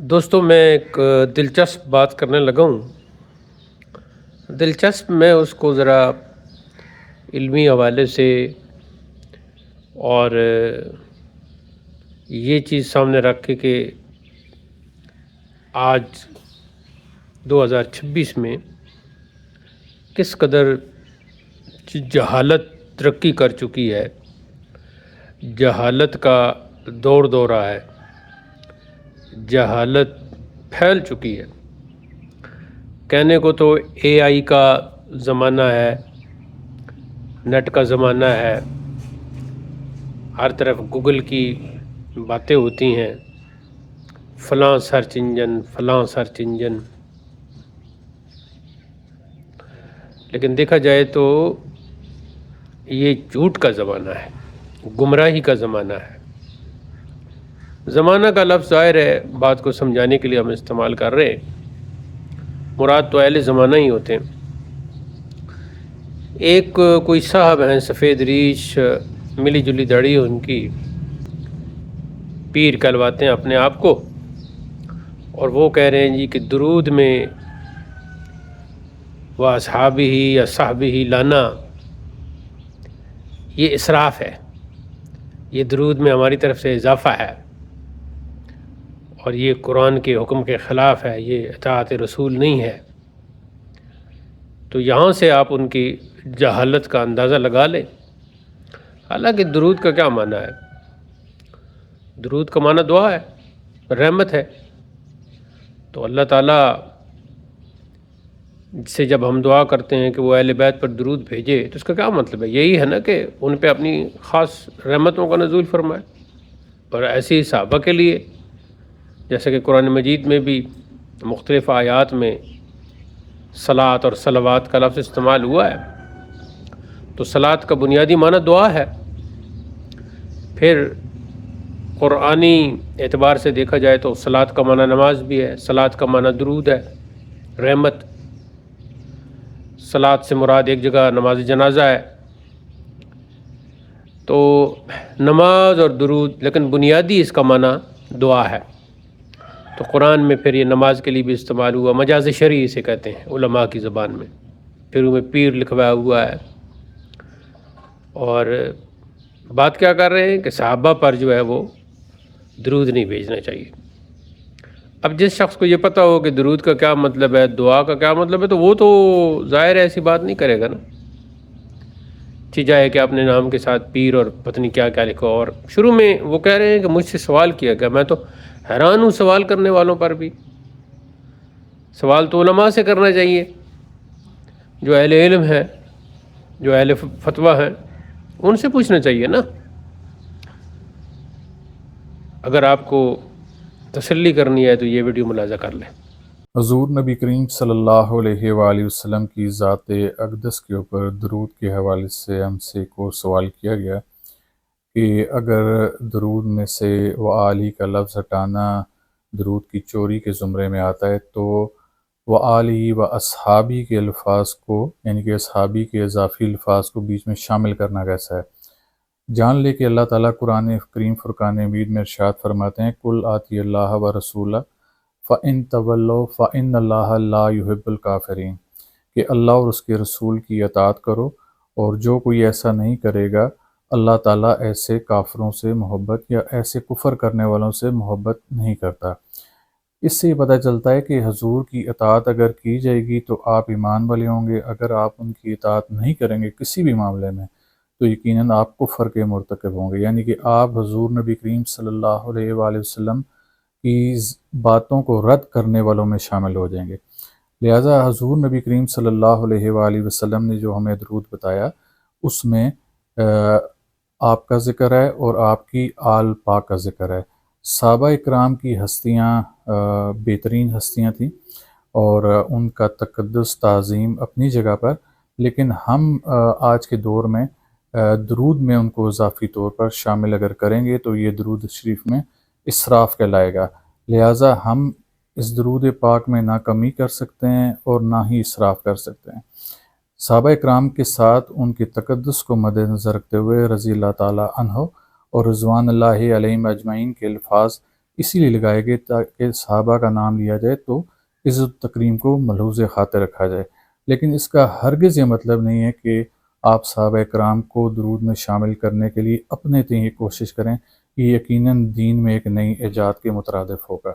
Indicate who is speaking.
Speaker 1: دوستوں میں ایک دلچسپ بات کرنے لگا ہوں۔ دلچسپ میں اس کو ذرا علمی حوالے سے اور یہ چیز سامنے رکھ کے کہ آج 2026 میں کس قدر جہالت ترقی کر چکی ہے، جہالت کا دور دورہ ہے، جہالت پھیل چکی ہے۔ کہنے کو تو اے آئی کا زمانہ ہے، نیٹ کا زمانہ ہے، ہر طرف گوگل کی باتیں ہوتی ہیں، فلاں سرچ انجن، لیکن دیکھا جائے تو یہ جھوٹ کا زمانہ ہے، گمراہی کا زمانہ ہے۔ زمانہ کا لفظ ظاہر ہے بات کو سمجھانے کے لیے ہم استعمال کر رہے ہیں، مراد تو اہل زمانہ ہی ہوتے ہیں۔ ایک کوئی صاحب ہیں، سفید ریش، ملی جلی داڑھی ان کی، پیر کہلواتے ہیں اپنے آپ کو، اور وہ کہہ رہے ہیں جی کہ درود میں وَأَصْحَابِهِ یا صحبہ لانا یہ اسراف ہے، یہ درود میں ہماری طرف سے اضافہ ہے، اور یہ قرآن کے حکم کے خلاف ہے، یہ اطاعت رسول نہیں ہے۔ تو یہاں سے آپ ان کی جہالت کا اندازہ لگا لیں۔ حالانکہ درود کا کیا معنی ہے؟ درود کا معنی دعا ہے، رحمت ہے۔ تو اللہ تعالیٰ سے جب ہم دعا کرتے ہیں کہ وہ اہل بیت پر درود بھیجے تو اس کا کیا مطلب ہے؟ یہی ہے نا کہ ان پہ اپنی خاص رحمتوں کا نزول فرمائے۔ اور ایسے ہی صحابہ کے لیے، جیسے کہ قرآن مجید میں بھی مختلف آیات میں صلاۃ اور صلوات کا لفظ استعمال ہوا ہے، تو صلاۃ کا بنیادی معنی دعا ہے۔ پھر قرآنی اعتبار سے دیکھا جائے تو صلاۃ کا معنی نماز بھی ہے، صلاۃ کا معنی درود ہے، رحمت۔ صلاۃ سے مراد ایک جگہ نماز جنازہ ہے، تو نماز اور درود، لیکن بنیادی اس کا معنی دعا ہے۔ تو قرآن میں پھر یہ نماز کے لیے بھی استعمال ہوا، مجاز شرعی اسے کہتے ہیں علماء کی زبان میں۔ پھر میں پیر لکھوایا ہوا ہے۔ اور بات کیا کر رہے ہیں کہ صحابہ پر جو ہے وہ درود نہیں بھیجنا چاہیے۔ اب جس شخص کو یہ پتہ ہو کہ درود کا کیا مطلب ہے، دعا کا کیا مطلب ہے، تو وہ تو ظاہر ایسی بات نہیں کرے گا نا۔ جائے کہ اپنے نام کے ساتھ پیر اور پتنی کیا کیا لکھو، اور شروع میں وہ کہہ رہے ہیں کہ مجھ سے سوال کیا گیا، میں تو حیران ہوں سوال کرنے والوں پر بھی۔ سوال تو علماء سے کرنا چاہیے، جو اہل علم ہیں، جو اہل فتویٰ ہیں، ان سے پوچھنا چاہیے نا۔ اگر آپ کو تسلی کرنی ہے تو یہ ویڈیو ملاحظہ کر لیں۔
Speaker 2: حضور نبی کریم صلی اللہ علیہ وآلہ وسلم کی ذات اقدس کے اوپر درود کے حوالے سے ہم سے کو سوال کیا گیا کہ اگر درود میں سے وآلہ کا لفظ ہٹانا درود کی چوری کے زمرے میں آتا ہے تو وآلہ و اصحابی کے الفاظ کو، یعنی کہ اصحابی کے اضافی الفاظ کو بیچ میں شامل کرنا کیسا ہے؟ جان لے کہ اللہ تعالیٰ قرآن کریم فرقان حمید میں ارشاد فرماتے ہیں قُلْ آتِیَ اللَّهَ وَرَسُولَهُ فَإِن تَوَلَّوْا فَإِنَّ اللَّهَ لَا يُحِبُّ الْكَافِرِينَ، کہ اللہ اور اس کے رسول کی اطاعت کرو، اور جو کوئی ایسا نہیں کرے گا اللہ تعالیٰ ایسے کافروں سے محبت یا ایسے کفر کرنے والوں سے محبت نہیں کرتا۔ اس سے یہ پتہ چلتا ہے کہ حضور کی اطاعت اگر کی جائے گی تو آپ ایمان والے ہوں گے، اگر آپ ان کی اطاعت نہیں کریں گے کسی بھی معاملے میں تو یقیناً آپ کفر کے مرتکب ہوں گے، یعنی کہ آپ حضور نبی کریم صلی اللہ علیہ وآلہ وسلم کی باتوں کو رد کرنے والوں میں شامل ہو جائیں گے۔ لہٰذا حضور نبی کریم صلی اللہ علیہ وآلہ وسلم نے جو ہمیں درود بتایا اس میں آپ کا ذکر ہے اور آپ کی آل پاک کا ذکر ہے۔ صحابہ اکرام کی ہستیاں بہترین ہستیاں تھیں اور ان کا تقدس تعظیم اپنی جگہ پر، لیکن ہم آج کے دور میں درود میں ان کو اضافی طور پر شامل اگر کریں گے تو یہ درود شریف میں اسراف کہلائے گا۔ لہٰذا ہم اس درود پاک میں نہ کمی کر سکتے ہیں اور نہ ہی اسراف کر سکتے ہیں۔ صحابہ اکرام کے ساتھ ان کی تقدس کو مد نظر رکھتے ہوئے رضی اللہ تعالیٰ عنہ اور رضوان اللہ علیہم اجمعین کے الفاظ اسی لیے لگائے گئے تاکہ صحابہ کا نام لیا جائے تو عزت تکریم کو ملحوظ خاطر رکھا جائے، لیکن اس کا ہرگز یہ مطلب نہیں ہے کہ آپ صحابہ کرام کو درود میں شامل کرنے کے لیے اپنے تئیں یہ کوشش کریں، یہ یقیناً دین میں ایک نئی ایجاد کے مترادف ہوگا۔